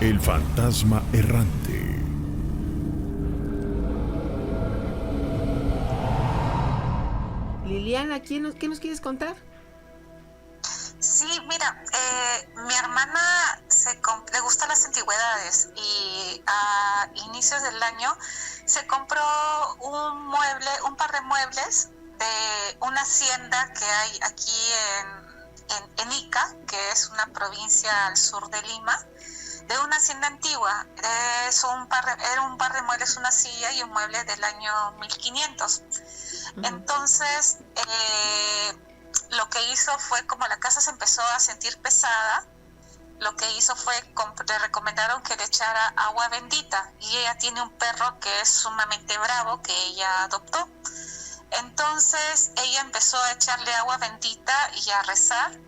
El fantasma errante. Liliana, ¿qué nos quieres contar? Sí, mira, mi hermana le gustan las antigüedades y a inicios del año se compró un par de muebles de una hacienda que hay aquí en Ica, que es una provincia al sur de Lima, de una hacienda antigua. Era un par de muebles, una silla y un mueble del año 1500. Entonces, lo que hizo fue, como la casa se empezó a sentir pesada, lo que hizo fue, le recomendaron que le echara agua bendita, y ella tiene un perro que es sumamente bravo, que ella adoptó. Entonces ella empezó a echarle agua bendita y a rezar,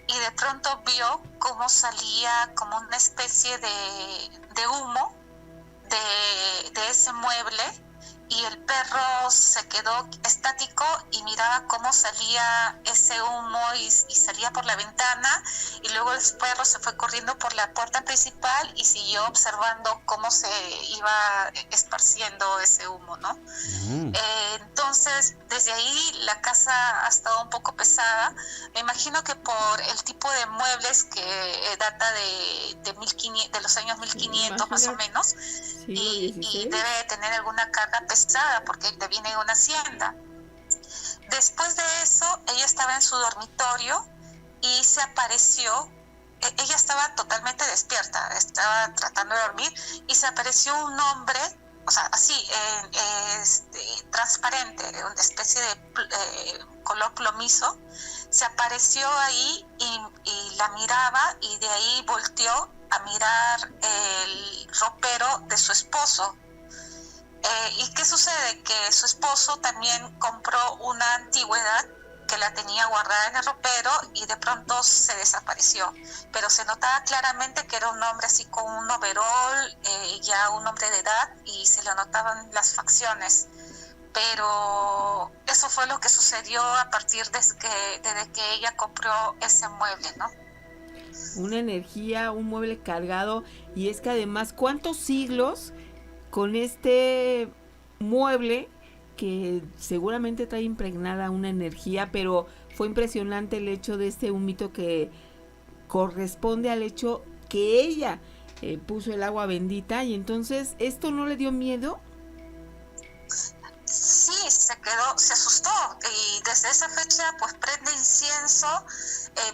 y de pronto vio cómo salía como una especie de humo de ese mueble, y el perro se quedó estático y miraba cómo salía ese humo y salía por la ventana, y luego el perro se fue corriendo por la puerta principal y siguió observando cómo se iba esparciendo ese humo, ¿no? Entonces, desde ahí la casa ha estado un poco pesada. Me imagino que por el tipo de muebles que data de los años 1500 más o menos, y debe tener alguna carga pesada porque le viene de una hacienda. Después de eso, ella estaba en su dormitorio y se apareció. Ella estaba totalmente despierta, estaba tratando de dormir, y se apareció un hombre, o sea, así, transparente, una especie de color plomizo. Se apareció ahí y la miraba, y de ahí volteó a mirar el ropero de su esposo. ¿Y qué sucede? Que su esposo también compró una antigüedad que la tenía guardada en el ropero, y de pronto se desapareció. Pero se notaba claramente que era un hombre así con un overol, ya un hombre de edad, y se le notaban las facciones. Pero eso fue lo que sucedió a partir desde que ella compró ese mueble, ¿no? Una energía, un mueble cargado, y es que además, ¿cuántos siglos con este mueble que seguramente trae impregnada una energía? Pero fue impresionante el hecho de este humito que corresponde al hecho que ella puso el agua bendita, y entonces, ¿esto no le dio miedo? Sí, se asustó, y desde esa fecha pues prende incienso.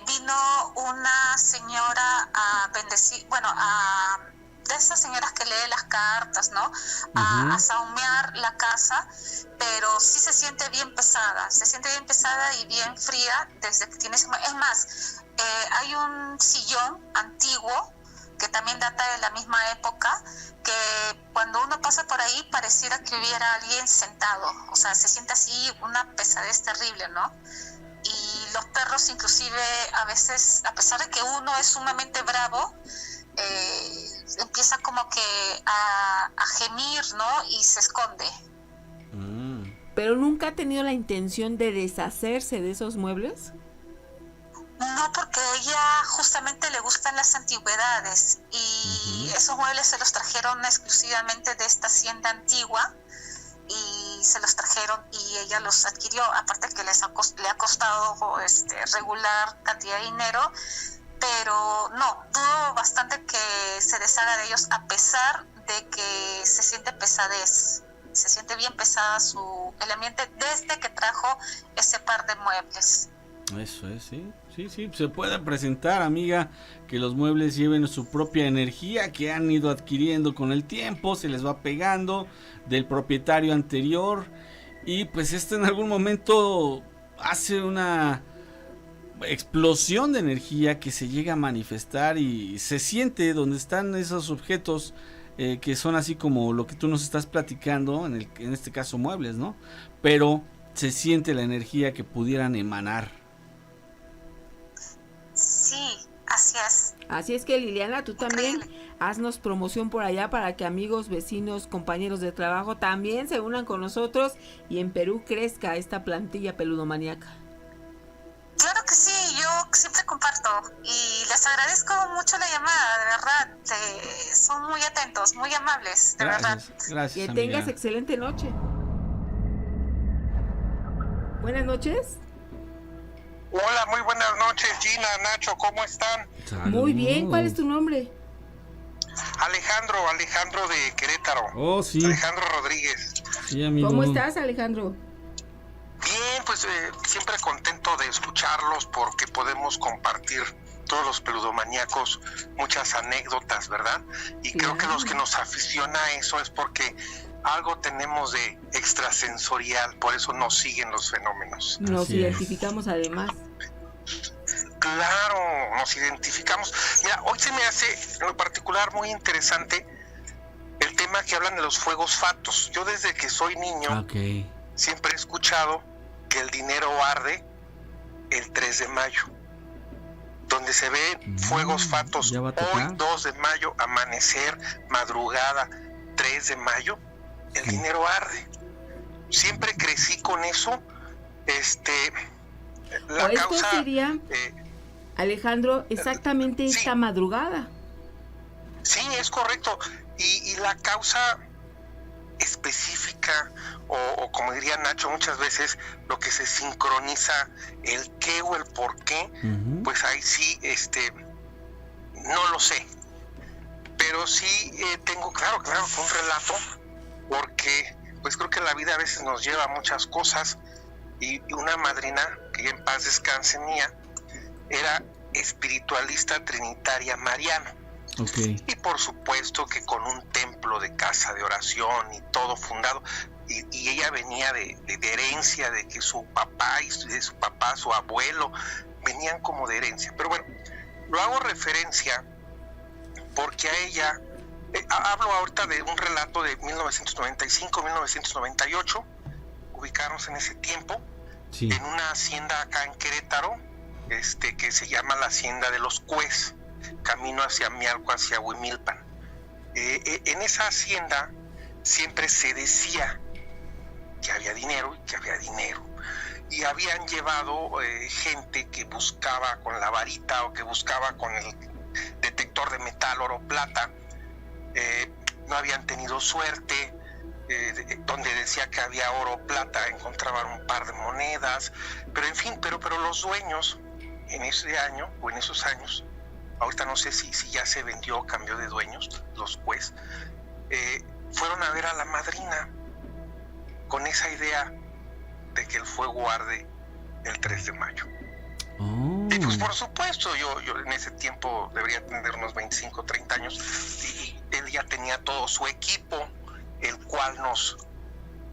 Vino una señora a bendecir, de esas señoras que lee las cartas, ¿no? A saumear la casa, pero sí se siente bien pesada y bien fría desde que tiene ese... Es más, hay un sillón antiguo que también data de la misma época, que cuando uno pasa por ahí pareciera que hubiera alguien sentado, o sea, se siente así una pesadez terrible, ¿no? Y los perros inclusive a veces, a pesar de que uno es sumamente bravo, empieza como que a gemir, ¿no? Y se esconde. ¿Pero nunca ha tenido la intención de deshacerse de esos muebles? No, porque a ella justamente le gustan las antigüedades, y esos muebles se los trajeron exclusivamente de esta hacienda antigua, y se los trajeron y ella los adquirió, aparte que le ha costado regular cantidad de dinero, pero no, dudo bastante que se deshaga de ellos, a pesar de que se siente pesadez, se siente bien pesada el ambiente desde que trajo ese par de muebles. Eso es, sí, se puede presentar, amiga, que los muebles lleven su propia energía que han ido adquiriendo con el tiempo, se les va pegando del propietario anterior, y pues esto en algún momento hace una explosión de energía que se llega a manifestar y se siente donde están esos objetos que son así como lo que tú nos estás platicando, en este caso muebles, ¿no? Pero se siente la energía que pudieran emanar. Sí, así es. Así es que, Liliana, tú también haznos promoción por allá para que amigos, vecinos, compañeros de trabajo también se unan con nosotros y en Perú crezca esta plantilla peludomaníaca. Claro que sí, yo siempre comparto y les agradezco mucho la llamada, de verdad. son muy atentos, muy amables, de verdad. Gracias, Que amiga. tengas excelente noche. Buenas noches. Hola, muy buenas noches, Gina, Nacho, ¿cómo están? Muy bien, ¿cuál es tu nombre? Alejandro de Querétaro. Oh, sí. Alejandro Rodríguez. Sí, amigo. ¿Cómo estás, Alejandro? Bien, pues siempre contento de escucharlos porque podemos compartir todos los peludomaníacos muchas anécdotas, ¿verdad? Y creo que los que nos aficiona a eso es porque algo tenemos de extrasensorial, por eso nos siguen los fenómenos. Nos Así es. identificamos además. Claro, nos identificamos. Mira, hoy se me hace en lo particular muy interesante el tema que hablan de los fuegos fatos. Yo desde que soy niño Ok. siempre he escuchado que el dinero arde el 3 de mayo. Donde se ven fuegos fatos ya va a hoy, tocar. 2 de mayo, amanecer, madrugada, 3 de mayo, el Sí. dinero arde. Siempre crecí con eso. La O esto causa... sería, Alejandro, exactamente Sí. esta madrugada. Sí, es correcto. Y la causa específica, o como diría Nacho muchas veces, lo que se sincroniza, el qué o el por qué, Ujú. pues ahí sí, no lo sé. Pero sí tengo, claro, un relato, porque pues creo que la vida a veces nos lleva a muchas cosas, y una madrina, que ya en paz descanse mía, era espiritualista trinitaria mariana. Ok. Y por supuesto que con un templo de casa de oración y todo fundado, y ella venía de herencia, de que su papá y de su papá, su abuelo, venían como de herencia. Pero bueno, lo hago referencia porque a ella, hablo ahorita de un relato de 1995-1998, ubicarnos en ese tiempo, Sí. en una hacienda acá en Querétaro, que se llama la Hacienda de los Cues, camino hacia Mialco, hacia Huimilpan. En esa hacienda siempre se decía que había dinero y que había dinero. Y habían llevado gente que buscaba con la varita o que buscaba con el detector de metal, oro, plata. No habían tenido suerte. Donde decía que había oro o plata, encontraban un par de monedas. Pero en fin, pero los dueños en ese año o en esos años, ahorita no sé si ya se vendió o cambió de dueños, los Cues, fueron a ver a la madrina con esa idea de que el fuego arde el 3 de mayo. Oh. Y pues por supuesto, yo en ese tiempo debería tener unos 25, 30 años, y él ya tenía todo su equipo, el cual nos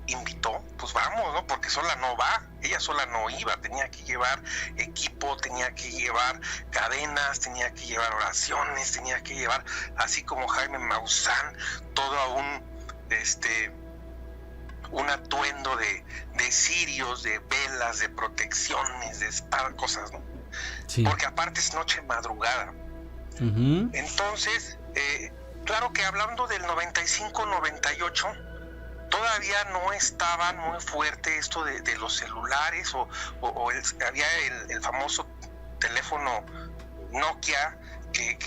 invitó, pues vamos, ¿no? Porque sola no va, ella sola no iba, tenía que llevar equipo, tenía que llevar cadenas, tenía que llevar oraciones, tenía que llevar, así como Jaime Maussan, todo un atuendo de cirios, de velas, de protecciones, de espadas, cosas, ¿no? Sí. Porque aparte es noche madrugada. Ujú. Entonces, claro que hablando del 95-98, todavía no estaba muy fuerte esto de los celulares, había el famoso teléfono Nokia que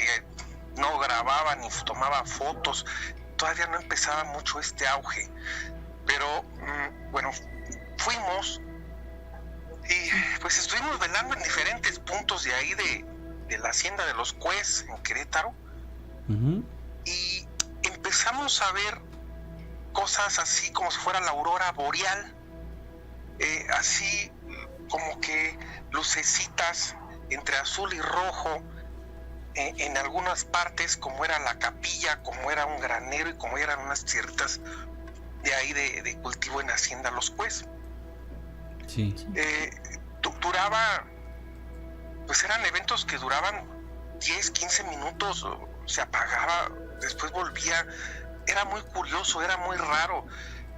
no grababa ni tomaba fotos. Todavía no empezaba mucho este auge. Pero, bueno, fuimos y pues estuvimos velando en diferentes puntos de ahí de la hacienda de los Cues en Querétaro. Ujú. Y empezamos a ver cosas así como si fuera la aurora boreal, así como que lucecitas entre azul y rojo, en algunas partes, como era la capilla, como era un granero y como eran unas tierritas de ahí de cultivo en Hacienda Los Cues. Sí. Duraba, pues eran eventos que duraban 10, 15 minutos, se apagaba, después volvía. Era muy curioso, era muy raro.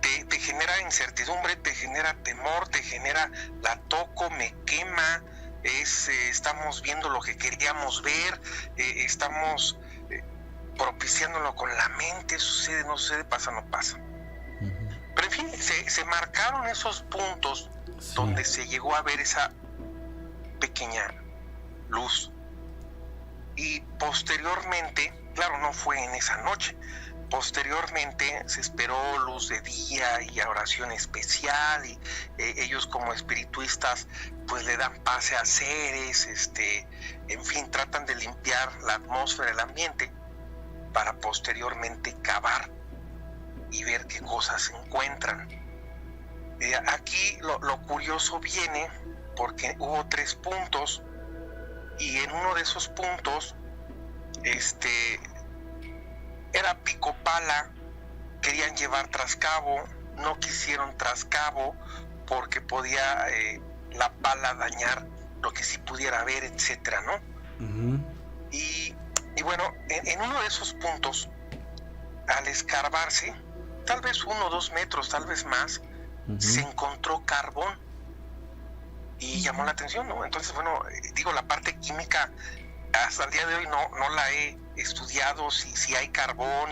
Te genera incertidumbre, te genera temor, te genera la toco, me quema, estamos viendo lo que queríamos ver, estamos propiciándolo con la mente, sucede, no sucede, pasa, no pasa. Ujú. Pero en fin, se marcaron esos puntos Sí. donde se llegó a ver esa pequeña luz. Y posteriormente, claro, no fue en esa noche. Posteriormente se esperó luz de día y oración especial, y ellos como espirituistas pues le dan pase a seres, en fin, tratan de limpiar la atmósfera, el ambiente, para posteriormente cavar y ver qué cosas se encuentran. Aquí lo curioso viene porque hubo 3 puntos, y en uno de esos puntos era pico pala, querían llevar trascabo, no quisieron trascabo porque podía la pala dañar lo que sí pudiera ver, etcétera, ¿no? Uh-huh. Y bueno, en uno de esos puntos, al escarbarse, tal vez 1 o 2 metros, tal vez más, Uh-huh. se encontró carbón y llamó la atención, ¿no? Entonces, bueno, la parte química hasta el día de hoy no la he estudiado, si hay carbón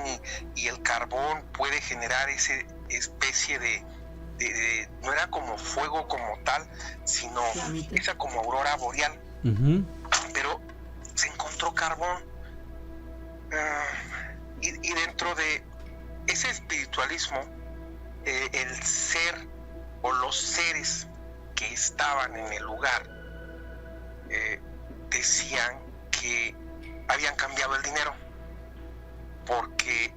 y el carbón puede generar esa especie de no era como fuego como tal, sino esa como aurora boreal. Uh-huh. Pero se encontró carbón. Y dentro de ese espiritualismo, el ser o los seres que estaban en el lugar decían que habían cambiado el dinero. ¿Por qué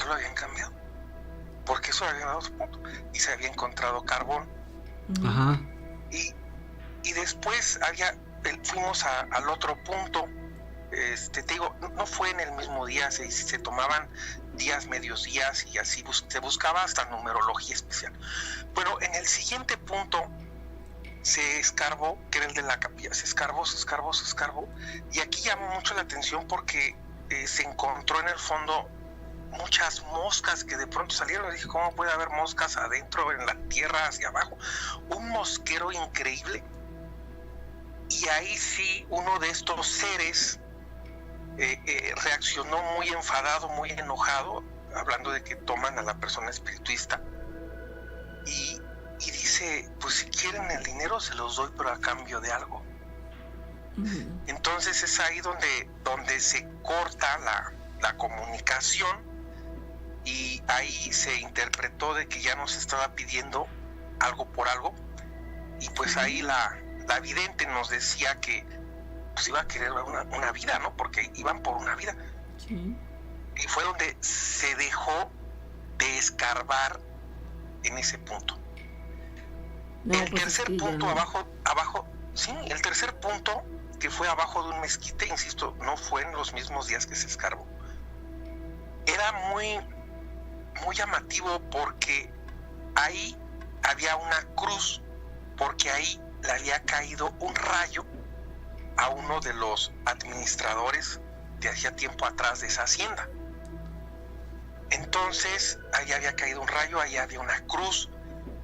lo habían cambiado? Porque eso había dado su punto y se había encontrado carbón. Ajá. Y después fuimos al otro punto. Te digo, no fue en el mismo día, se tomaban días, medios días, y así se buscaba hasta numerología especial. Pero en el siguiente punto se escarbó, que era el de la capilla, se escarbó, y aquí llamó mucho la atención porque se encontró en el fondo muchas moscas que de pronto salieron. Y dije, ¿cómo puede haber moscas adentro, en la tierra, hacia abajo? Un mosquero increíble. Y ahí sí, uno de estos seres reaccionó muy enfadado, muy enojado, hablando de que toman a la persona espiritista, y dice, pues si quieren el dinero se los doy, pero a cambio de algo. Uh-huh. Entonces es ahí donde se corta la comunicación, y ahí se interpretó de que ya nos estaba pidiendo algo por algo, y pues ahí la vidente nos decía que pues iba a querer una vida, ¿no? Porque iban por una vida. Sí. Y fue donde se dejó de escarbar en ese punto. No, el tercer punto abajo, sí, el tercer punto, que fue abajo de un mezquite, insisto, no fue en los mismos días que se escarbó. Era muy, muy llamativo porque ahí había una cruz, porque ahí le había caído un rayo a uno de los administradores de hacía tiempo atrás de esa hacienda. Entonces, ahí había caído un rayo, ahí había una cruz,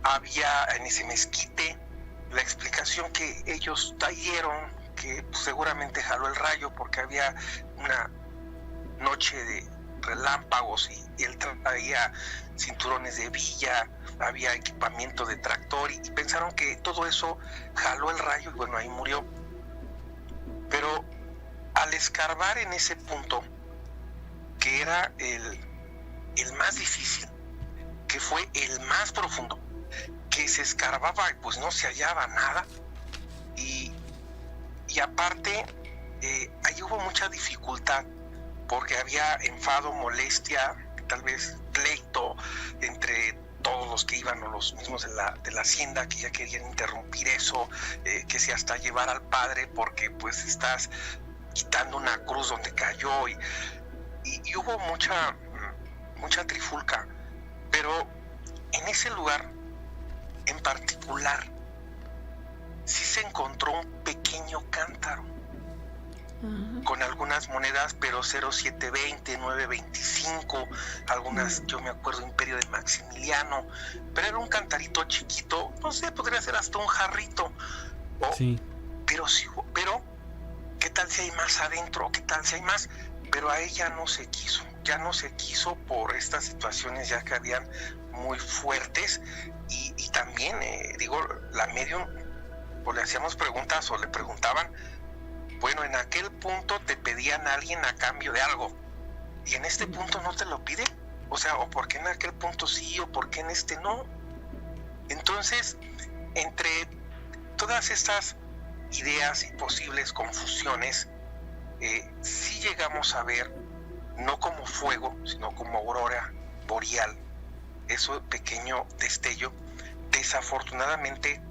había en ese mezquite la explicación que ellos dieron, que pues, seguramente jaló el rayo porque había una noche de relámpagos y él traía cinturones de villa, había equipamiento de tractor, y pensaron que todo eso jaló el rayo y bueno, ahí murió. Pero al escarbar en ese punto, que era el más difícil, que fue el más profundo, que se escarbaba y pues no se hallaba nada, y aparte ahí hubo mucha dificultad porque había enfado, molestia, tal vez pleito entre todos los que iban, o los mismos de la hacienda, que ya querían interrumpir eso, que si hasta llevar al padre porque pues estás quitando una cruz donde cayó, y hubo mucha trifulca. Pero en ese lugar en particular sí se encontró un pequeño cántaro con algunas monedas, pero 0720, 925, algunas, yo me acuerdo, Imperio de Maximiliano, pero era un cantarito chiquito, no sé, podría ser hasta un jarrito. Sí. Pero ¿qué tal si hay más adentro? ¿Qué tal si hay más? Pero a ella ya no se quiso por estas situaciones ya que habían muy fuertes, y también, la medium, pues le hacíamos preguntas o le preguntaban Bueno, en aquel punto te pedían a alguien a cambio de algo, y en este punto no te lo piden. O sea, o por qué en aquel punto sí, o por qué en este no. Entonces, entre todas estas ideas y posibles confusiones, sí llegamos a ver, no como fuego, sino como aurora boreal, ese pequeño destello. Desafortunadamente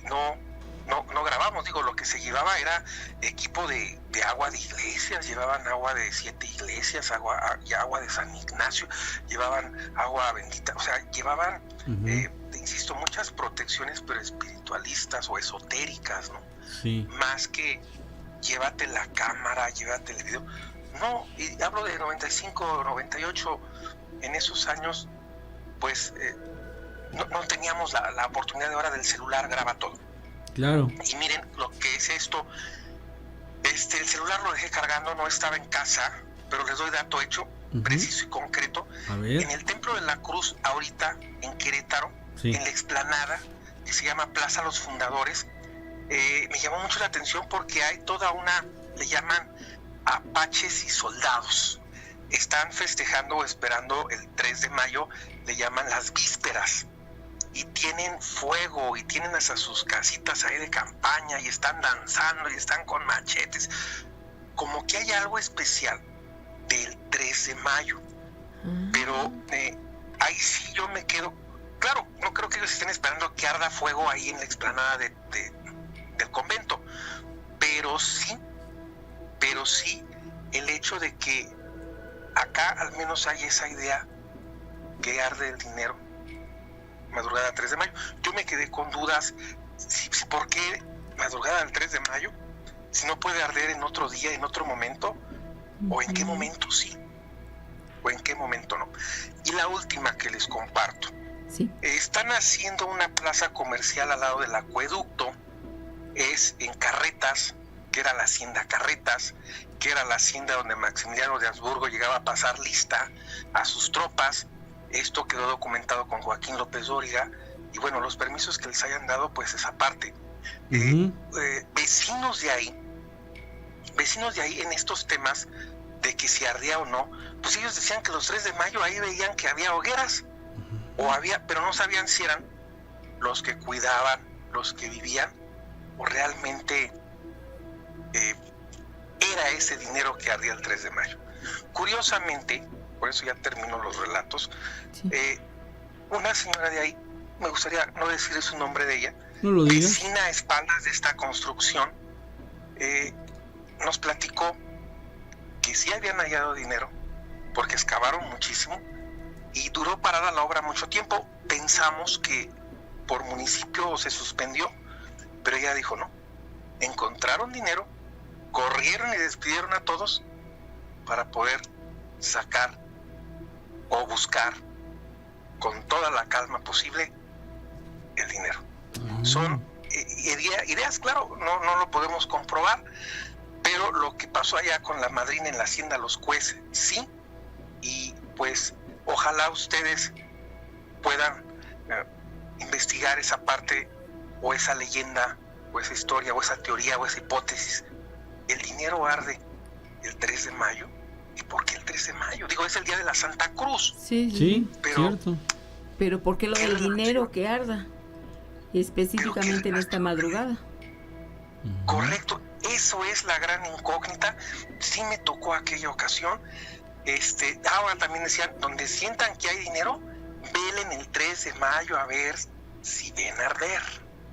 no grabamos. Digo, lo que se llevaba era equipo de agua de iglesias, llevaban agua de 7 iglesias, agua de San Ignacio, llevaban agua bendita, o sea, llevaban, insisto, muchas protecciones, pero espiritualistas o esotéricas, ¿no? Sí. Más que llévate la cámara, llévate el video. No, y hablo de 95, 98, en esos años, pues no teníamos la oportunidad de ahora del celular, graba todo. Claro. Y miren lo que es esto. El celular lo dejé cargando, no estaba en casa, pero les doy dato hecho, preciso y concreto. A ver. En el Templo de la Cruz, ahorita en Querétaro, Sí. en la explanada, que se llama Plaza Los Fundadores, me llamó mucho la atención porque hay toda una, le llaman apaches y soldados. Están festejando o esperando el 3 de mayo, le llaman las vísperas. Y tienen fuego y tienen hasta sus casitas ahí de campaña y están danzando y están con machetes. Como que hay algo especial del 3 de mayo. Pero ahí sí yo me quedo. Claro, no creo que ellos estén esperando que arda fuego ahí en la explanada del convento. Pero sí el hecho de que acá al menos hay esa idea que arde el dinero. Madrugada del 3 de mayo. Yo me quedé con dudas, ¿por qué madrugada del 3 de mayo? Si no puede arder en otro día, en otro momento, o en qué momento sí, o en qué momento no. Y la última que les comparto. Sí. Están haciendo una plaza comercial al lado del acueducto, es en Carretas, que era la hacienda Carretas, que era la hacienda donde Maximiliano de Habsburgo llegaba a pasar lista a sus tropas. Esto quedó documentado con Joaquín López Dóriga, y bueno, los permisos que les hayan dado, pues esa parte. Vecinos de ahí en estos temas de que si ardía o no, pues ellos decían que los 3 de mayo ahí veían que había hogueras, pero no sabían si eran los que cuidaban, los que vivían, o realmente era ese dinero que ardía el 3 de mayo. Curiosamente, por eso ya termino los relatos, Sí. Una señora de ahí, me gustaría no decir su nombre de ella, No lo digas. vecina a espaldas de esta construcción, nos platicó que sí habían hallado dinero, porque excavaron muchísimo, y duró parada la obra mucho tiempo. Pensamos que por municipio se suspendió, pero ella dijo no, encontraron dinero, corrieron y despidieron a todos para poder sacar o buscar con toda la calma posible el dinero. Son ideas, claro, no lo podemos comprobar, pero lo que pasó allá con la madrina en la hacienda Los Cues, sí, y pues ojalá ustedes puedan investigar esa parte, o esa leyenda, o esa historia, o esa teoría, o esa hipótesis. El dinero arde el 3 de mayo. ¿Y por qué el 3 de mayo? Digo, es el día de la Santa Cruz. Sí. Pero, Cierto. Pero ¿por qué lo del dinero que arda? Específicamente en esta madrugada. correcto, eso es la gran incógnita. Sí me tocó aquella ocasión. Ahora también decían, donde sientan que hay dinero, velen el 3 de mayo a ver si ven arder.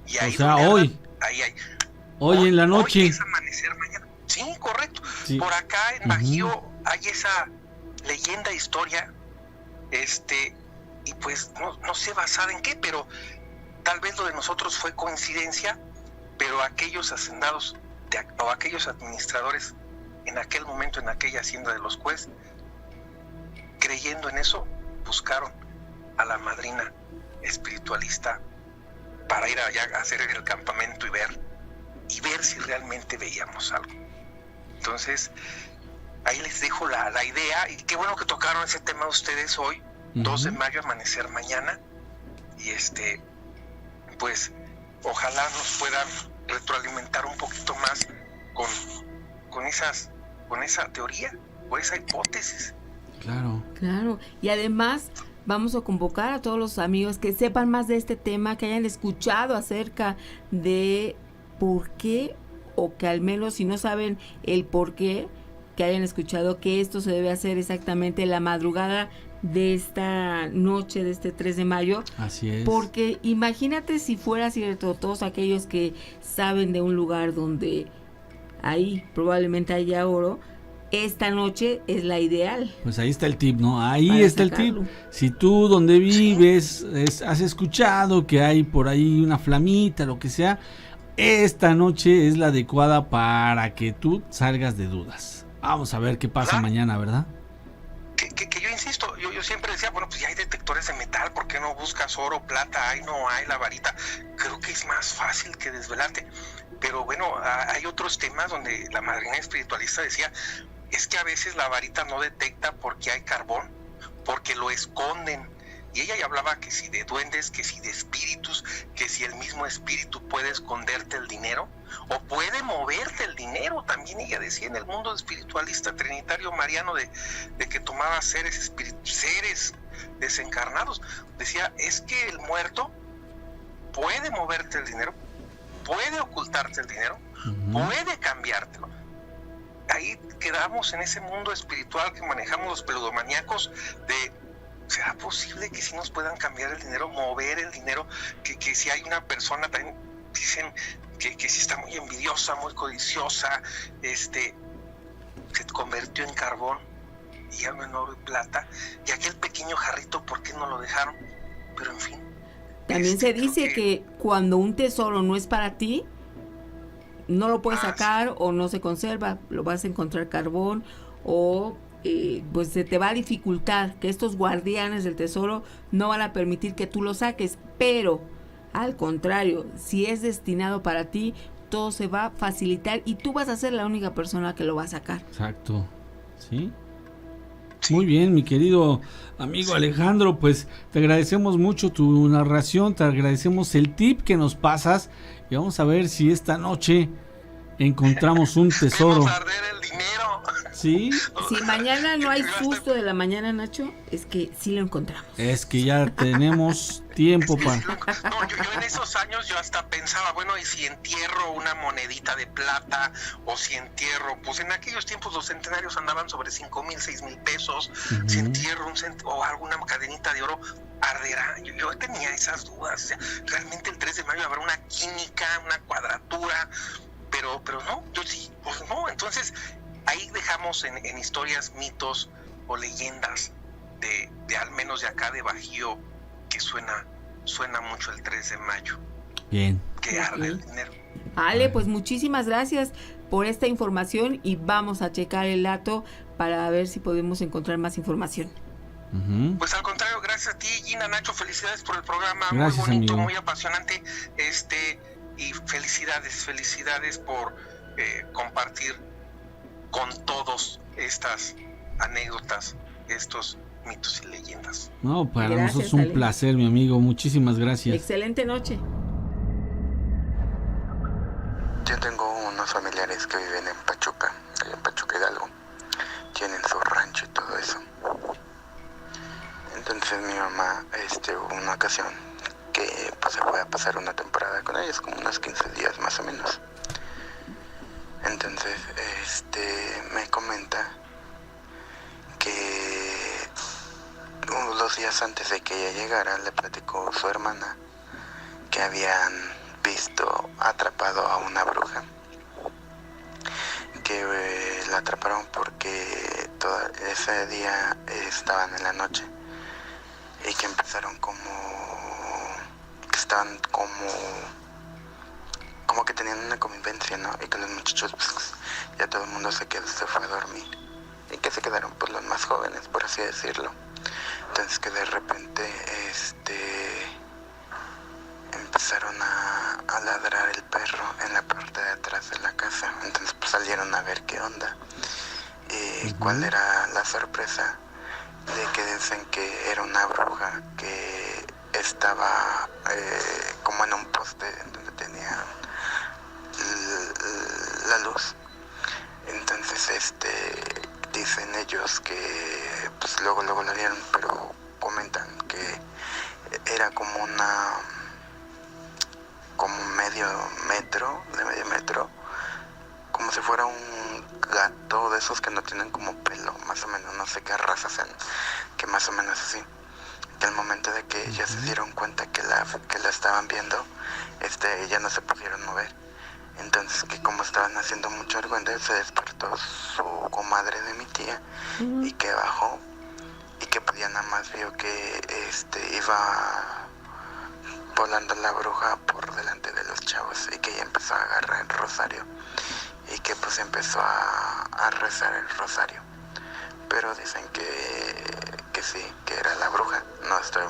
Y ahí O sea, hoy. Ahí hay. Hoy en la noche. Hoy es amanecer mañana. Sí, correcto. Sí. Por acá en Bajío hay esa leyenda, historia, y pues no sé basada en qué, pero tal vez lo de nosotros fue coincidencia, pero aquellos hacendados o aquellos administradores en aquel momento en aquella hacienda de Los Cues, creyendo en eso, buscaron a la madrina espiritualista para ir allá a hacer el campamento y ver si realmente veíamos algo. Entonces, ahí les dejo la idea, y qué bueno que tocaron ese tema ustedes hoy, 2 de mayo, amanecer mañana, y pues ojalá nos puedan retroalimentar un poquito más con, con esa teoría o esa hipótesis. Claro. Claro, y además vamos a convocar a todos los amigos que sepan más de este tema, que hayan escuchado acerca de por qué, o que al menos si no saben el por qué, que hayan escuchado que esto se debe hacer exactamente la madrugada de esta noche, de este 3 de mayo. Así es. Porque imagínate si fuera cierto, todos aquellos que saben de un lugar donde ahí probablemente haya oro, esta noche es la ideal. Pues ahí está el tip, ¿no? Ahí Para está sacarlo. el tip. Si tú donde vives has escuchado que hay por ahí una flamita, lo que sea, esta noche es la adecuada para que tú salgas de dudas. Vamos a ver qué pasa mañana, ¿verdad? Que yo insisto, yo siempre decía, bueno, pues ya hay detectores de metal, ¿por qué no buscas oro, plata? Ahí no hay la varita. Creo que es más fácil que desvelarte. Pero bueno, hay otros temas donde la madrina espiritualista decía, es que a veces la varita no detecta porque hay carbón, porque lo esconden. Y ella ya hablaba que si de duendes, que si de espíritus, que si el mismo espíritu puede esconderte el dinero o puede moverte el dinero. También ella decía en el mundo espiritualista trinitario mariano de que tomaba seres desencarnados. Decía, es que el muerto puede moverte el dinero, puede ocultarte el dinero, puede cambiártelo. Ahí quedamos en ese mundo espiritual que manejamos los peludomaníacos de... ¿Será posible que sí nos puedan cambiar el dinero, mover el dinero? Que si hay una persona, también dicen que si está muy envidiosa, muy codiciosa, se convirtió en carbón y ya no en oro y plata. Y aquel pequeño jarrito, ¿por qué no lo dejaron? Pero en fin. También se dice que cuando un tesoro no es para ti, no lo puedes sacar o no se conserva, lo vas a encontrar carbón o... pues se te va a dificultar, que estos guardianes del tesoro no van a permitir que tú lo saques, pero al contrario, si es destinado para ti, todo se va a facilitar y tú vas a ser la única persona que lo va a sacar. Exacto, ¿sí? Muy bien, mi querido amigo Alejandro, pues te agradecemos mucho tu narración, te agradecemos el tip que nos pasas y vamos a ver si esta noche encontramos un tesoro. Vamos a arder el dinero. ¿Sí? Si mañana no hay susto de la mañana, Nacho, es que sí lo encontramos. Es que ya tenemos tiempo para... No, yo en esos años yo hasta pensaba, bueno, y si entierro una monedita de plata, o si entierro, pues en aquellos tiempos los centenarios andaban sobre 5,000, 6,000 pesos, si entierro o alguna cadenita de oro, arderá. Yo tenía esas dudas, o sea, realmente el 3 de mayo habrá una química, una cuadratura, pero no, yo sí, pues no, entonces... Ahí dejamos en historias, mitos o leyendas de al menos de acá de Bajío, que suena mucho el 3 de mayo. Bien. Que arde el dinero. Ale, pues muchísimas gracias por esta información y vamos a checar el dato para ver si podemos encontrar más información. Pues al contrario, gracias a ti, Gina, Nacho, felicidades por el programa, gracias, muy bonito, amigo. muy apasionante, y felicidades por compartir con todos estas anécdotas, estos mitos y leyendas. No, para Gracias, nosotros es un Ale. placer, mi amigo. Muchísimas gracias. Excelente noche. Yo tengo unos familiares que viven en Pachuca, allá en Pachuca Hidalgo. Tienen su rancho y todo eso. Entonces mi mamá, hubo una ocasión que pues, se fue a pasar una temporada con ellos, como unos 15 días más o menos. Entonces, me comenta que 2 días antes de que ella llegara, le platicó su hermana que habían visto atrapado a una bruja, que la atraparon porque ese día estaban en la noche y que empezaron que estaban como que tenían una convivencia, ¿no? Y que los muchachos, pues, ya todo el mundo se fue a dormir. Y que se quedaron, pues, los más jóvenes, por así decirlo. Entonces que de repente, empezaron a ladrar el perro en la parte de atrás de la casa. Entonces, pues, salieron a ver qué onda. Y cuál era la sorpresa de que dicen que era una bruja que estaba como en un poste donde tenía la luz pues dicen ellos que pues luego la vieron, pero comentan que era como medio metro, como si fuera un gato de esos que no tienen como pelo, más o menos, no sé qué raza sean, que más o menos así. Que al momento de que ellas se dieron cuenta que la estaban viendo, ya no se pudieron mover. Entonces, que como estaban haciendo mucho argüende, se despertó su comadre de mi tía y que bajó y que pues ya nada más vio que iba volando la bruja por delante de los chavos y que ella empezó a agarrar el rosario y que pues empezó a rezar el rosario. Pero dicen que sí, que era la bruja. No estoy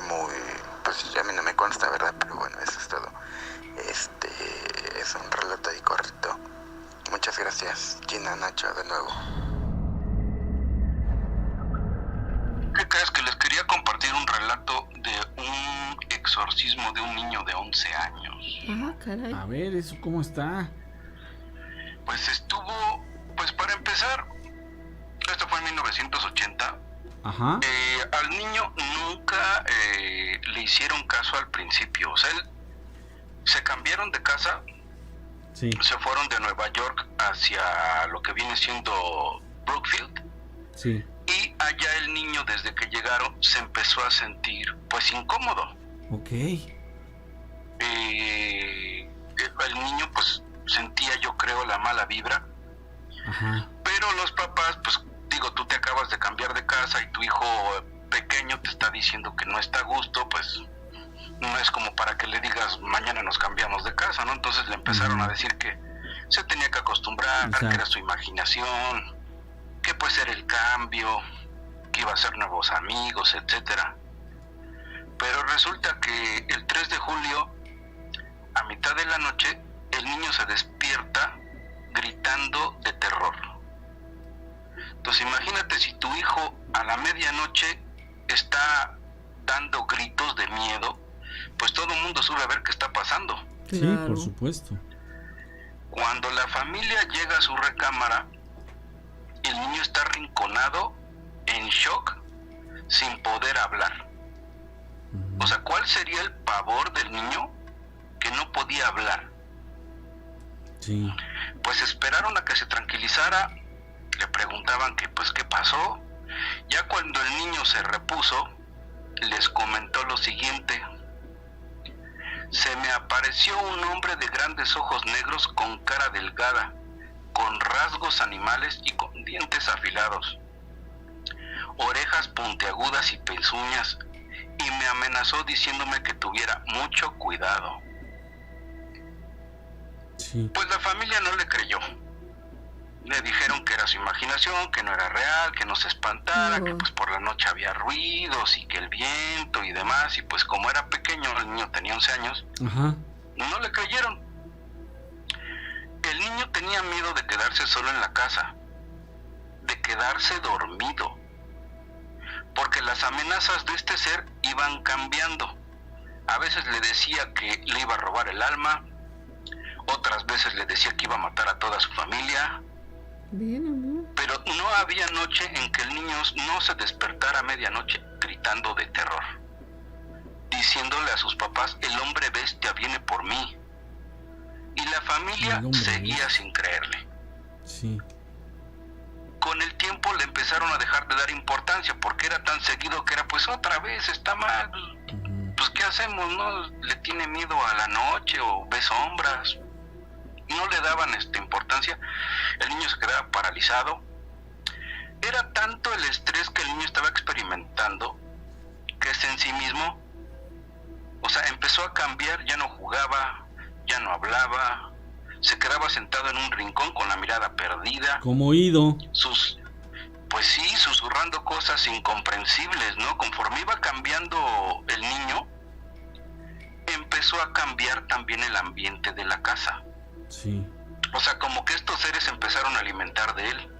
pues a mí no me consta, ¿verdad? Pero bueno, eso es todo. Es un relato ahí correcto. Muchas gracias, Gina, Nacho, de nuevo. ¿Qué crees? Que les quería compartir un relato de un exorcismo de un niño de 11 años. Ah, caray. A ver, ¿eso cómo está? Pues estuvo, pues para empezar, esto fue en 1980. Ajá. Al niño nunca le hicieron caso al principio. O sea, se cambiaron de casa, Sí. se fueron de Nueva York hacia lo que viene siendo Brookfield. Sí. Y allá el niño, desde que llegaron, se empezó a sentir pues incómodo. Ok. El niño pues sentía, yo creo, la mala vibra. Ajá. Pero los papás, pues digo, tú te acabas de cambiar de casa y tu hijo pequeño te está diciendo que no está a gusto, pues no es como para que le digas mañana nos cambiamos de casa, ¿no? Entonces le empezaron a decir que se tenía que acostumbrar, Exacto. que era su imaginación, que pues era el cambio, que iba a ser nuevos amigos, etcétera. Pero resulta que el 3 de julio, a mitad de la noche, el niño se despierta gritando de terror. Entonces imagínate si tu hijo a la medianoche está dando gritos de miedo, pues todo el mundo sube a ver qué está pasando. Sí, Claro. por supuesto. Cuando la familia llega a su recámara, el niño está arrinconado, en shock, sin poder hablar. O sea, ¿cuál sería el pavor del niño que no podía hablar? Sí. Pues esperaron a que se tranquilizara, le preguntaban que pues qué pasó. Ya cuando el niño se repuso, les comentó lo siguiente: se me apareció un hombre de grandes ojos negros con cara delgada, con rasgos animales y con dientes afilados, orejas puntiagudas y pezuñas, y me amenazó diciéndome que tuviera mucho cuidado. Sí. Pues la familia no le creyó. Le dijeron que era su imaginación, que no era real, que no se espantara, No. que pues por la noche había ruidos y que el viento y demás, y pues como era pequeño, el niño tenía 11 años, Ajá. no le creyeron. El niño tenía miedo de quedarse solo en la casa, de quedarse dormido, porque las amenazas de este ser iban cambiando. A veces le decía que le iba a robar el alma, otras veces le decía que iba a matar a toda su familia, Bien, amor. pero no había noche en que el niño no se despertara a medianoche gritando de terror, diciéndole a sus papás: el hombre bestia viene por mí. Y la familia El hombre seguía bestia. sin creerle. Sí. Con el tiempo le empezaron a dejar de dar importancia, porque era tan seguido que era pues otra vez está mal, Ujú. pues ¿qué hacemos? ¿No? Le tiene miedo a la noche o ve sombras. No le daban importancia. El niño se quedaba paralizado. Era tanto el estrés que el niño estaba experimentando que en sí mismo, o sea, empezó a cambiar. Ya no jugaba, ya no hablaba, se quedaba sentado en un rincón con la mirada perdida, Como oído. pues sí, susurrando cosas incomprensibles, ¿no? Conforme iba cambiando el niño, empezó a cambiar también el ambiente de la casa. Sí. O sea, como que estos seres empezaron a alimentar de él.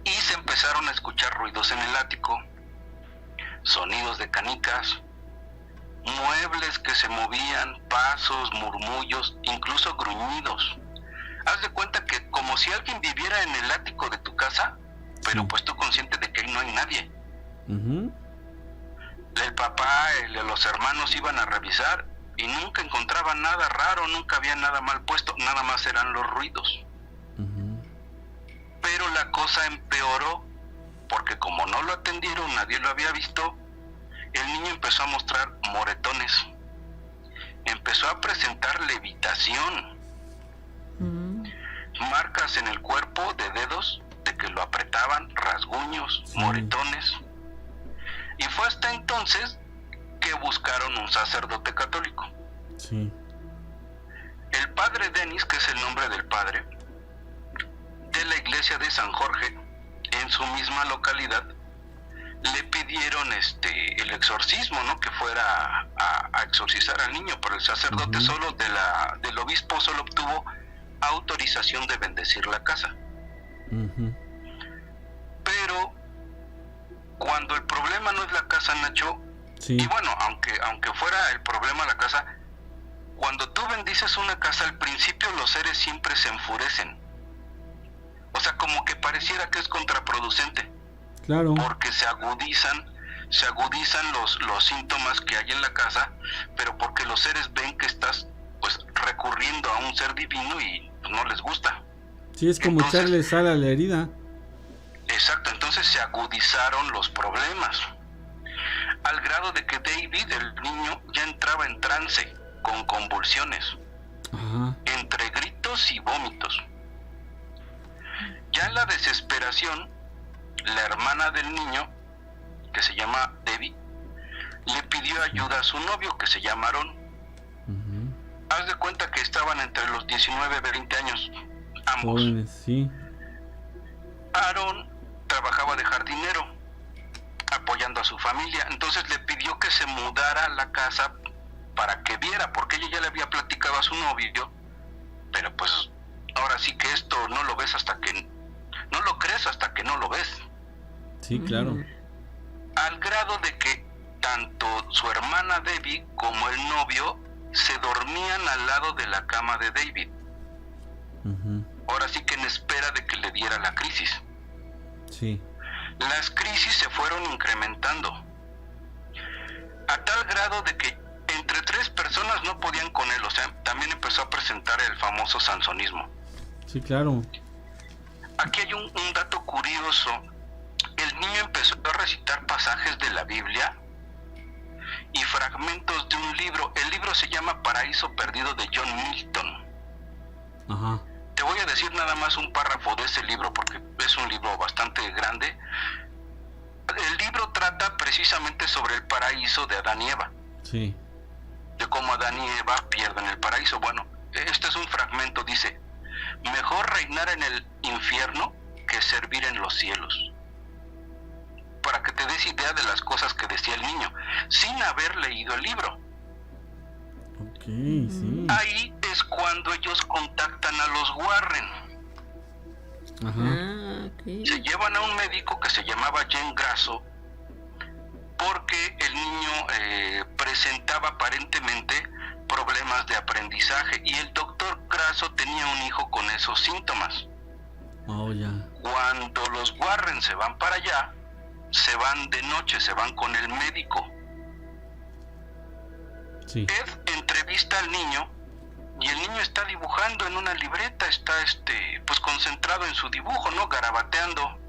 Y se empezaron a escuchar ruidos en el ático, sonidos de canicas, muebles que se movían, pasos, murmullos, incluso gruñidos. Haz de cuenta que como si alguien viviera en el ático de tu casa, pero Sí. pues tú consciente de que ahí no hay nadie. Ujú. El papá, los hermanos iban a revisar y nunca encontraban nada raro, nunca había nada mal puesto, nada más eran los ruidos. Ujú. Pero la cosa empeoró, porque como no lo atendieron, nadie lo había visto, el niño empezó a mostrar moretones, empezó a presentar levitación, marcas en el cuerpo de dedos de que lo apretaban, rasguños, Sí. moretones. Y fue hasta entonces que buscaron un sacerdote católico. Sí. El padre Denis, que es el nombre del padre, de la iglesia de San Jorge, en su misma localidad, le pidieron el exorcismo, ¿no? Que fuera a exorcizar al niño, pero el sacerdote Ujú. solo del obispo solo obtuvo autorización de bendecir la casa. Ujú. Pero cuando el problema no es la casa, Nacho, Sí. y bueno, aunque fuera el problema la casa, cuando tú bendices una casa, al principio los seres siempre se enfurecen. O sea, como que pareciera que es contraproducente, Claro. porque se agudizan los síntomas que hay en la casa, pero porque los seres ven que estás pues recurriendo a un ser divino y pues, no les gusta. Sí, es como Entonces- echarle sal a la herida. Exacto, entonces se agudizaron los problemas, al grado de que David, el niño, ya entraba en trance, con convulsiones, Ajá. entre gritos y vómitos. Ya en la desesperación, la hermana del niño, que se llama Debbie, le pidió ayuda a su novio, que se llama Aarón. Ujú. Haz de cuenta que estaban entre los 19 y 20 años, ambos. Jóvenes, sí. Aarón trabajaba de jardinero, apoyando a su familia, entonces le pidió que se mudara a la casa para que viera, porque ella ya le había platicado a su novio, pero pues ahora sí que esto no lo ves hasta que, no lo crees hasta que no lo ves, Sí, claro. al grado de que tanto su hermana Debbie como el novio se dormían al lado de la cama de David, Ujú. ahora sí que en espera de que le diera la crisis. Sí. Las crisis se fueron incrementando a tal grado de que entre 3 personas no podían con él, o sea, también empezó a presentar el famoso sansonismo. Sí, claro. Aquí hay un dato curioso. El niño empezó a recitar pasajes de la Biblia y fragmentos de un libro. El libro se llama Paraíso Perdido, de John Milton. Ajá. Te voy a decir nada más un párrafo de ese libro porque es un libro bastante grande. El libro trata precisamente sobre el paraíso de Adán y Eva, Sí. de cómo Adán y Eva pierden el paraíso. Bueno, este es un fragmento, dice: mejor reinar en el infierno que servir en los cielos. Para que te des idea de las cosas que decía el niño, sin haber leído el libro. Ok, sí. Ahí es cuando ellos contactan a los Warren. Ajá. Ah, ok. Se llevan a un médico que se llamaba Jen Grasso, porque el niño presentaba aparentemente problemas de aprendizaje y el doctor Grasso tenía un hijo con esos síntomas. Oh, ya. Cuando los Warren se van para allá, se van de noche, se van con el médico. Sí. Ed entrevista al niño y el niño está dibujando en una libreta, está pues concentrado en su dibujo, ¿no? Garabateando.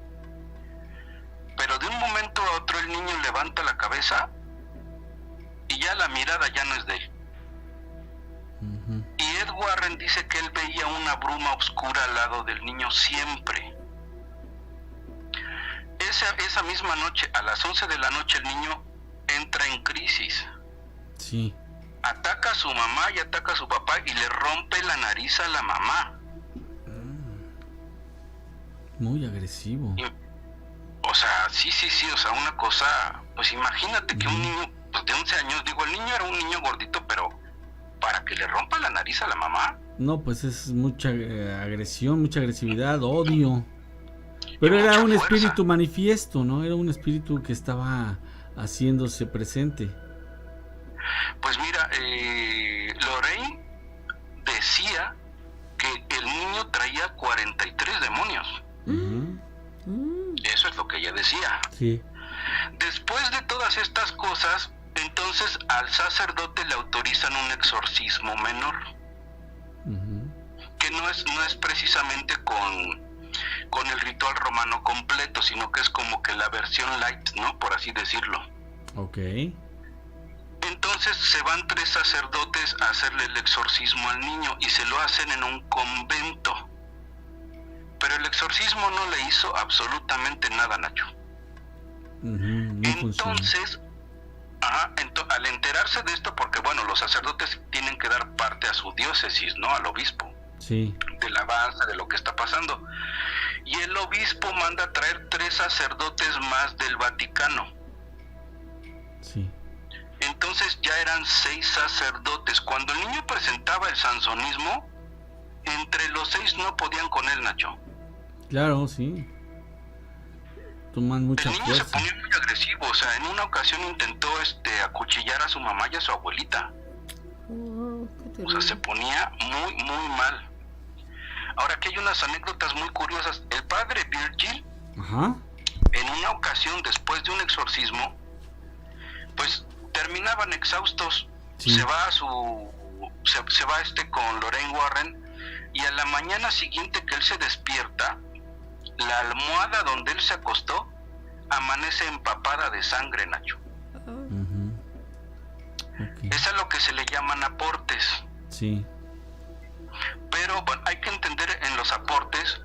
Pero de un momento a otro el niño levanta la cabeza y ya la mirada ya no es de él. Ujú. Y Ed Warren dice que él veía una bruma oscura al lado del niño siempre. Esa misma noche, a las 11 de la noche, el niño entra en crisis. Sí. Ataca a su mamá y ataca a su papá y le rompe la nariz a la mamá. Muy agresivo. O sea, sí, o sea, una cosa, pues imagínate que un niño pues de 11 años, digo, el niño era un niño gordito, pero para que le rompa la nariz a la mamá. No, pues es mucha agresión, mucha agresividad, odio. Pero Y era mucha un fuerza. espíritu manifiesto, ¿no? Era un espíritu que estaba haciéndose presente. Pues mira, Lorraine decía que el niño traía 43 demonios. Eso es lo que ella decía. Sí. Después de todas estas cosas, entonces al sacerdote le autorizan un exorcismo menor, que no es precisamente con el ritual romano completo, sino que es como que la versión light, ¿no? Por así decirlo. Ok. Entonces se van 3 sacerdotes a hacerle el exorcismo al niño y se lo hacen en un convento. Pero el exorcismo no le hizo absolutamente nada, Nacho. No Entonces, al enterarse de esto, porque bueno, los sacerdotes tienen que dar parte a su diócesis, ¿no? Al obispo. Sí. Del avance de lo que está pasando. Y el obispo manda a traer 3 sacerdotes más del Vaticano. Sí. Entonces ya eran 6 sacerdotes. Cuando el niño presentaba el sansonismo, entre los 6 no podían con él, Nacho. Claro, sí. Toman mucha El niño fuerza. se ponía muy agresivo, o sea, en una ocasión intentó acuchillar a su mamá y a su abuelita. O sea, se ponía muy, muy mal. Ahora, aquí hay unas anécdotas muy curiosas. El padre Virgil, en una ocasión, después de un exorcismo, pues terminaban exhaustos. Sí. Se va con Lorraine Warren, y a la mañana siguiente que él se despierta, la almohada donde él se acostó amanece empapada de sangre, Nacho. Okay. Es a lo que se le llaman aportes. Sí. Pero bueno, hay que entender en los aportes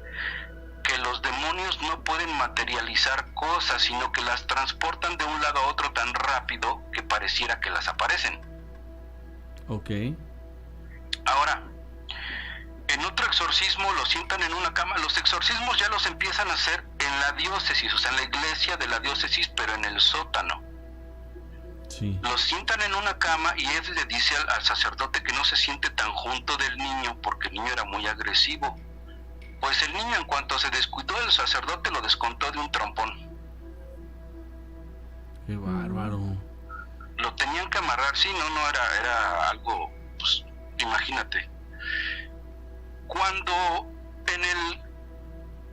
que los demonios no pueden materializar cosas, sino que las transportan de un lado a otro tan rápido que pareciera que las aparecen. Ok. Ahora, en otro exorcismo lo sientan en una cama. Los exorcismos ya los empiezan a hacer en la diócesis, o sea, en la iglesia de la diócesis, pero en el sótano. Sí. Los sientan en una cama y él le dice al sacerdote que no se siente tan junto del niño porque el niño era muy agresivo. Pues el niño, en cuanto se descuidó, el sacerdote lo descontó de un trompón. Qué bárbaro. Lo tenían que amarrar, sí, no, era algo, pues, imagínate. Cuando en el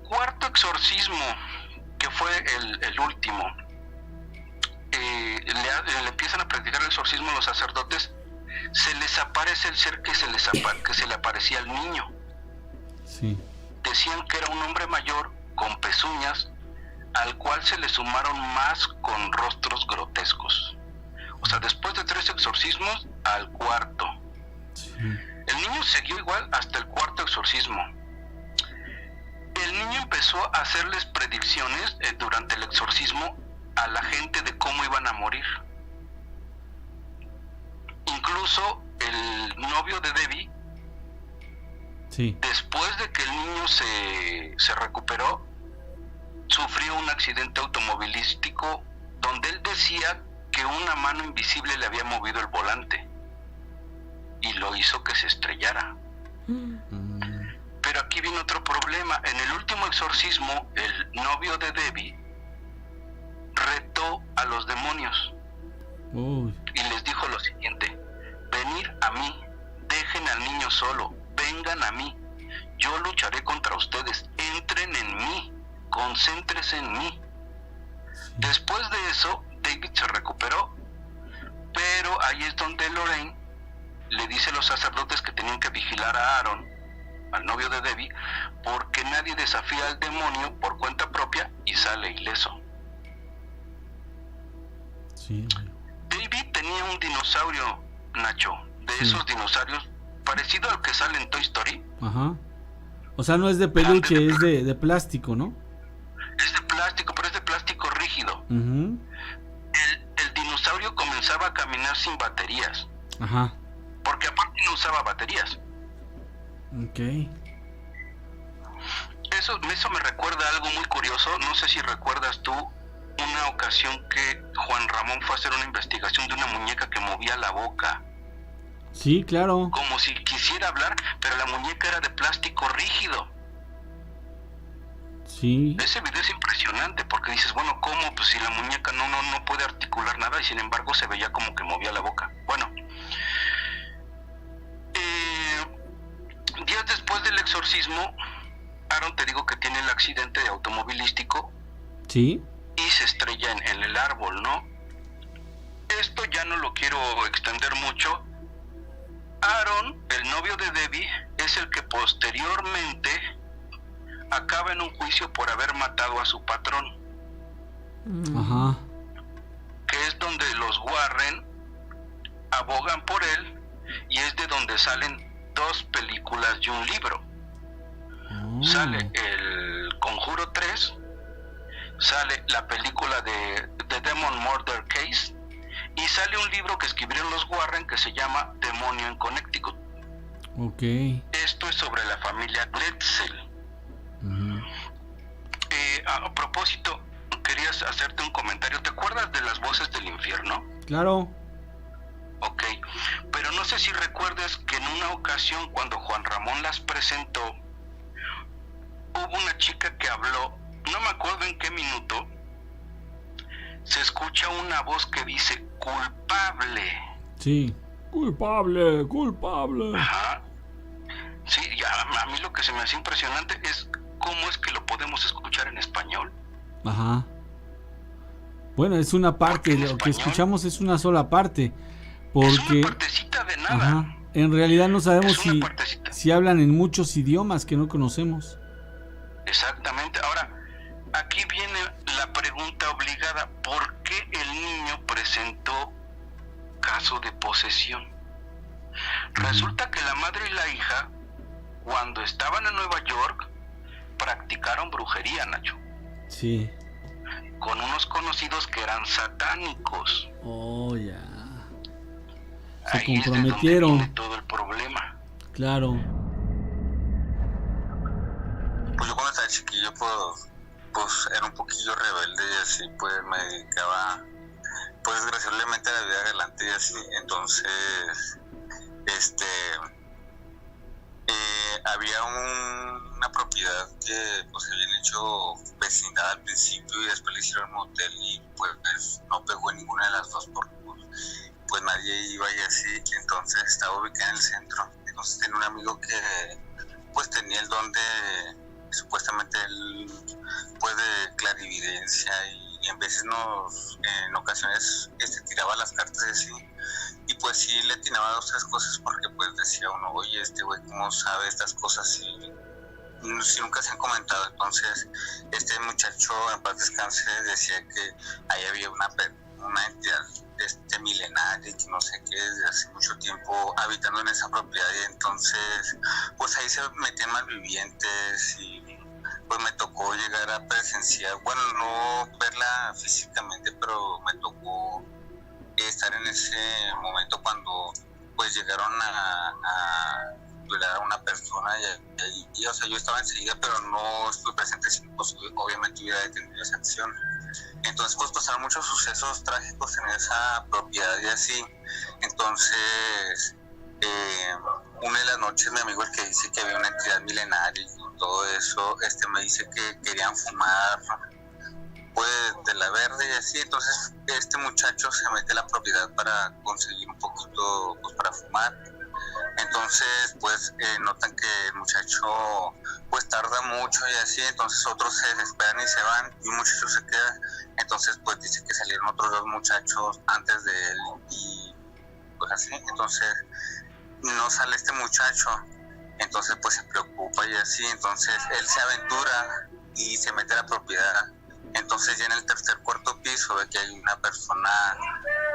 cuarto exorcismo, que fue el último, le empiezan a practicar el exorcismo a los sacerdotes, se les aparece el ser que se le aparecía al niño. Sí. Decían que era un hombre mayor con pezuñas, al cual se le sumaron más con rostros grotescos. O sea, después de 3 exorcismos, al cuarto. Sí. El niño siguió igual hasta el cuarto exorcismo. El niño empezó a hacerles predicciones durante el exorcismo a la gente de cómo iban a morir. Incluso el novio de Debbie, sí, después de que el niño se recuperó, sufrió un accidente automovilístico donde él decía que una mano invisible le había movido el volante y lo hizo que se estrellara. Pero aquí viene otro problema. En el último exorcismo, el novio de Debbie retó a los demonios y les dijo lo siguiente: venir a mí, dejen al niño solo, vengan a mí, yo lucharé contra ustedes, entren en mí, concéntrense en mí. Después de eso, David se recuperó, pero ahí es donde Lorraine le dice a los sacerdotes que tenían que vigilar a Aaron, al novio de Debbie, porque nadie desafía al demonio por cuenta propia y sale ileso. Sí. David tenía un dinosaurio, Nacho, de esos dinosaurios parecido al que sale en Toy Story. Ajá. O sea, no es de peluche, es de plástico, ¿no? Es de plástico, pero es de plástico rígido. El dinosaurio comenzaba a caminar sin baterías. Ajá. Porque aparte no usaba baterías. Ok. Eso me recuerda algo muy curioso. No sé si recuerdas tú una ocasión que Juan Ramón fue a hacer una investigación de una muñeca que movía la boca. Sí, claro. Como si quisiera hablar, pero la muñeca era de plástico rígido. Sí. Ese video es impresionante porque dices, bueno, ¿cómo? Pues si la muñeca no puede articular nada y sin embargo se veía como que movía la boca. Bueno, días después del exorcismo, Aaron, te digo que tiene el accidente automovilístico. Sí. Y se estrella en el árbol, ¿no? Esto ya no lo quiero extender mucho. Aaron, el novio de Debbie, es el que posteriormente acaba en un juicio por haber matado a su patrón. Ajá. Que es donde los Warren abogan por él, y es de donde salen 2 películas y un libro. Sale el Conjuro 3, sale la película de The Demon Murder Case, y sale un libro que escribieron los Warren que se llama Demonio en Connecticut. Ok. Esto es sobre la familia Gletzel. A propósito, querías hacerte un comentario. ¿Te acuerdas de las voces del infierno? Claro. Ok, pero no sé si recuerdas que en una ocasión cuando Juan Ramón las presentó, hubo una chica que habló, no me acuerdo en qué minuto, se escucha una voz que dice culpable. Sí. Culpable, culpable. Ajá. Sí, a mí lo que se me hace impresionante es cómo es que lo podemos escuchar en español. Ajá. Bueno, es una parte, lo que escuchamos es una sola parte. Porque, es una partecita de nada. Ajá, en realidad no sabemos si hablan en muchos idiomas que no conocemos. Exactamente. Ahora, aquí viene la pregunta obligada: ¿por qué el niño presentó caso de posesión? Resulta que la madre y la hija, cuando estaban en Nueva York, practicaron brujería, Nacho. Sí. Con unos conocidos que eran satánicos. Oh, ya. Se Ahí comprometieron. Es de donde viene todo el problema. Claro. Pues yo cuando estaba chiquillo, pues era un poquillo rebelde y así, pues me dedicaba, pues desgraciadamente a la vida adelante y así. Entonces, había una propiedad que pues se habían hecho vecindad al principio y después le hicieron motel y pues no pegó en ninguna de las dos porque pues nadie iba y así. Entonces estaba ubicada en el centro. Entonces tenía un amigo que pues tenía el don de, supuestamente él puede clarividencia y en veces en ocasiones tiraba las cartas así. Y pues sí le atinaba 2 o 3 cosas porque pues decía uno, oye, este güey cómo sabe estas cosas si nunca se han comentado. Entonces este muchacho, en paz descanse, decía que ahí había una entidad milenaria que no sé qué, desde hace mucho tiempo habitando en esa propiedad, y entonces pues ahí se metían malvivientes y pues me tocó llegar a presenciar, bueno, no verla físicamente, pero me tocó estar en ese momento cuando pues llegaron a violar a una persona y o sea, yo estaba enseguida, pero no estuve presente, sino pues obviamente hubiera detenido esa acción. Entonces pues pasaron muchos sucesos trágicos en esa propiedad y así. Entonces una de las noches mi amigo, el que dice que había una entidad milenaria y todo eso, me dice que querían fumar pues de la verde y así. Entonces este muchacho se mete a la propiedad para conseguir un poquito pues para fumar. Entonces pues notan que el muchacho pues tarda mucho y así, entonces otros se desesperan y se van y un muchacho se queda. Entonces pues dice que salieron otros 2 muchachos antes de él y pues así. Entonces no sale este muchacho, entonces pues se preocupa y así. Entonces él se aventura y se mete a la propiedad. Entonces ya en el 3er, 4º piso ve que hay una persona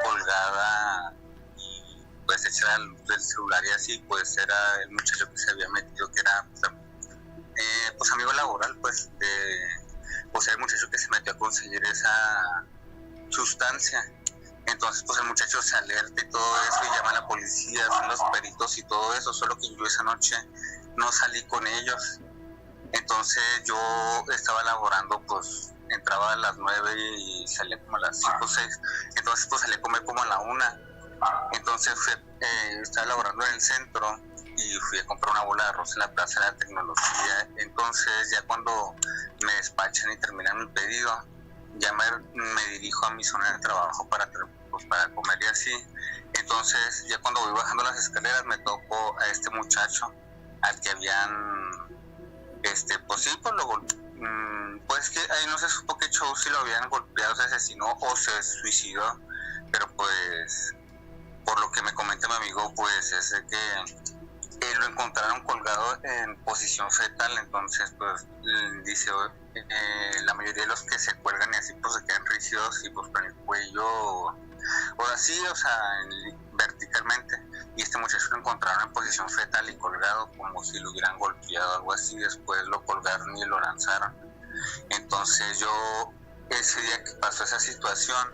colgada y pues echa la luz del celular y así. Pues era el muchacho que se había metido, que era pues amigo laboral pues era el muchacho que se metió a conseguir esa sustancia. Entonces pues el muchacho se alerta y todo eso y llama a la policía, son los peritos y todo eso, solo que yo esa noche no salí con ellos. Entonces yo estaba laborando, pues entraba a las 9 y salía como a las 5 o 6, entonces pues salí a comer como a la 1. Entonces estaba laborando en el centro y fui a comprar una bola de arroz en la Plaza de la Tecnología. Entonces ya cuando me despachan y terminan mi pedido, ya me dirijo a mi zona de trabajo para comer y así. Entonces ya cuando voy bajando las escaleras me topo a este muchacho al que habían Pues sí, pues pues que ahí no se supo que Chow si lo habían golpeado, se asesinó o se suicidó, pero pues por lo que me comenta mi amigo, pues es de que lo encontraron colgado en posición fetal, entonces pues dice, la mayoría de los que se cuelgan y así pues se quedan rígidos y pues con el cuello, o así, o sea, verticalmente, y este muchacho lo encontraron en posición fetal y colgado como si lo hubieran golpeado, algo así, después lo colgaron y lo lanzaron. Entonces yo, ese día que pasó esa situación,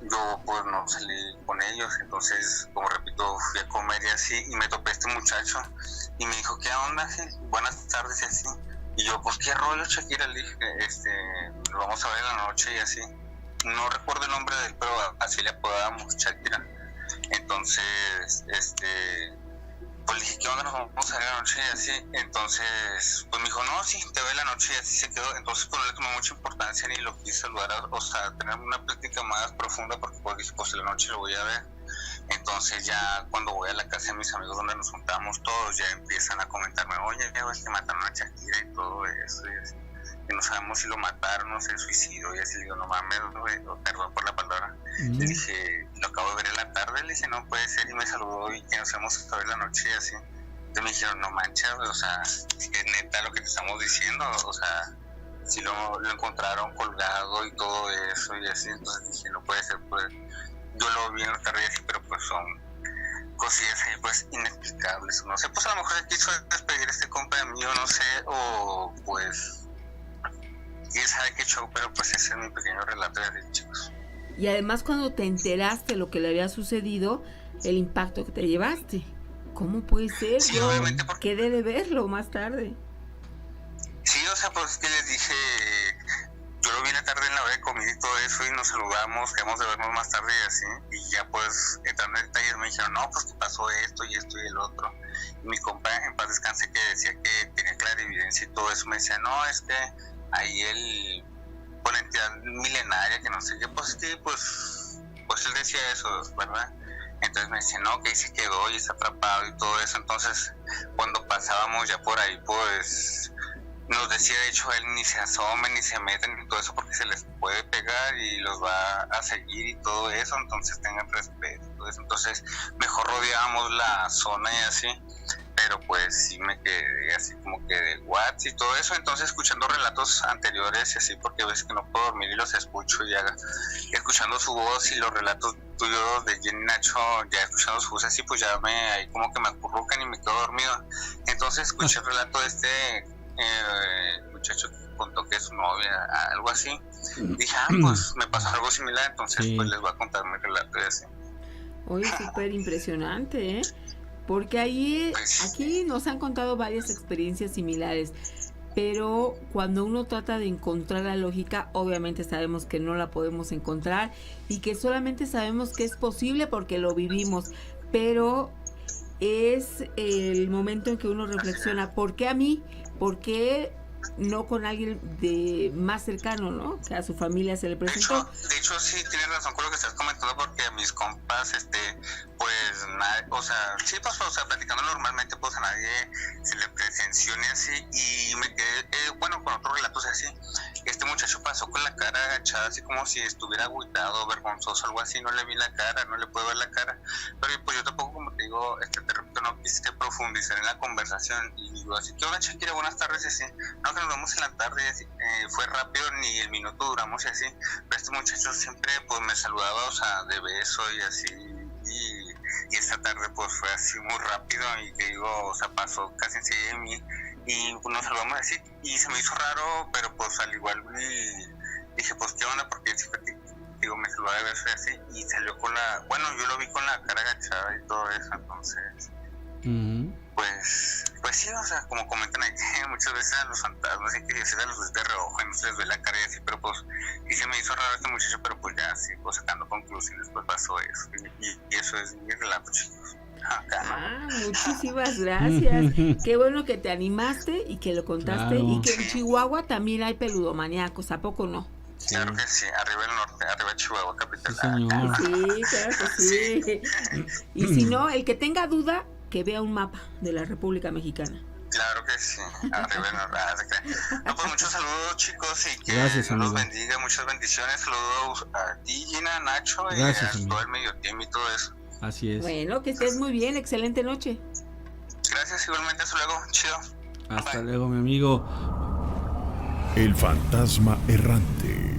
yo pues no salí con ellos, entonces como repito fui a comer y así, y me topé a este muchacho y me dijo, ¿qué onda, Gil? Buenas tardes y así, y yo, pues qué rollo, Shakira, le dije, lo vamos a ver en la noche y así, no recuerdo el nombre de él, pero así le apodábamos Shakira. Entonces pues le dije, ¿qué onda? Nos vamos a ver en la noche y así. Entonces pues me dijo, no, sí, te veo en la noche, y así se quedó. Entonces pues no le tomé mucha importancia ni lo quise saludar, o sea, tener una plática más profunda, porque pues dije, pues en la noche lo voy a ver. Entonces ya cuando voy a la casa de mis amigos donde nos juntamos todos, ya empiezan a comentarme, oye, es que mataron a Shakira y todo eso, y así, que no sabemos si lo mataron o se suicidó, y así. Le digo, no mames, perdón por la palabra. Le dije, lo acabo de ver en la tarde, le dije, no puede ser, y me saludó, y que nos vamos a ver la noche y así. Entonces me dijeron, no manches, o sea, es neta lo que te estamos diciendo, o sea, si lo encontraron colgado y todo eso y así. Entonces dije, no puede ser, pues yo lo vi en la tarde y así, pero pues son cosillas ahí pues inexplicables, no sé, pues a lo mejor se quiso despedir este compa de mí, o no sé, o pues quién sabe qué show, pero pues ese es mi pequeño relato de chicos. Y además cuando te enteraste lo que le había sucedido, el impacto que te llevaste. ¿Cómo puede ser? Sí, yo obviamente, porque quedé de verlo más tarde. Sí, o sea, pues que les dije, yo lo vi en la tarde en la hora de comida y todo eso, y nos saludamos, quedamos de vernos más tarde y así, y ya pues entrando en detalles me dijeron, no, pues que pasó esto y esto y el otro. Y mi compa, en paz descanse, que decía que tenía clarividencia y todo eso, me decía, no, es que ahí con la entidad milenaria, que no sé qué, pues que pues él decía eso, ¿verdad? Entonces me decía, no, que ahí se quedó y está atrapado y todo eso. Entonces cuando pasábamos ya por ahí, pues nos decía, de hecho, él ni se asomen ni se meten y todo eso, porque se les puede pegar y los va a seguir y todo eso, entonces tengan respeto y todo eso. Entonces mejor rodeábamos la zona y así, pero pues sí me quedé así como que de what y todo eso. Entonces escuchando relatos anteriores y así, porque a veces que no puedo dormir y los escucho, y escuchando su voz y los relatos tuyos de Jenny Nacho, ya escuchando su voz así, pues ya ahí como que me acurrucan y me quedo dormido. Entonces escuché el relato de este muchacho que contó que es su novia, algo así. Dije, pues me pasó algo similar, entonces pues les voy a contar mi relato y así. Oye, súper impresionante, ¿eh? Porque aquí nos han contado varias experiencias similares, pero cuando uno trata de encontrar la lógica, obviamente sabemos que no la podemos encontrar y que solamente sabemos que es posible porque lo vivimos, pero es el momento en que uno reflexiona, ¿por qué a mí? ¿Por qué no con alguien de más cercano, no? Que a su familia se le presentó. De hecho sí tienes razón con lo que estás comentando, porque a mis compas, pues nadie, o sea, sí, pues, o sea, platicando normalmente, pues a nadie se le presenció ni así, y me quedé, bueno, con otros relatos así. Este muchacho pasó con la cara agachada, así como si estuviera agüitado, vergonzoso, algo así. No le vi la cara, no le puedo ver la cara, pero pues yo tampoco, como te digo, te repito, no quise profundizar en la conversación, y digo así, ¿qué onda, Shakira? Buenas tardes, y así, no, que nos vemos en la tarde, y así, fue rápido, ni el minuto duramos y así, pero este muchacho siempre pues me saludaba, o sea, de beso y así, y esta tarde pues fue así muy rápido, y te digo, o sea, pasó casi enseguida de mí, y nos saludamos así, y se me hizo raro, pero pues al igual dije, pues qué onda, porque siempre digo, me saludaba de beso y así, y salió con bueno, yo lo vi con la cara agachada y todo eso, entonces pues sí, o sea, como comentan ahí, muchas veces a los fantasmas y que se dan los de reojo y no se les ve la cara y así, pero pues y se me hizo raro este muchacho, pero pues ya así, pues sacando conclusiones, pues pasó eso, y eso es mi relato, chicos. Muchísimas gracias. Qué bueno que te animaste y que lo contaste, claro. Y que en Chihuahua también hay peludomaníacos, ¿a poco no? Sí. Claro que sí, arriba el norte, arriba Chihuahua, capital. Sí, claro que sí. Y si no, el que tenga duda, que vea un mapa de la República Mexicana. Claro claro que sí. No, pues muchos saludos, chicos, y que Gracias, Dios los amigo. bendiga, muchas bendiciones. Saludos a ti, Gina, Nacho, Gracias, y a amigo. todo el medio team y todo eso. Así es. Bueno, que estés muy bien, excelente noche. Gracias, igualmente, hasta luego. Chido. Hasta Bye. luego, mi amigo. El fantasma errante.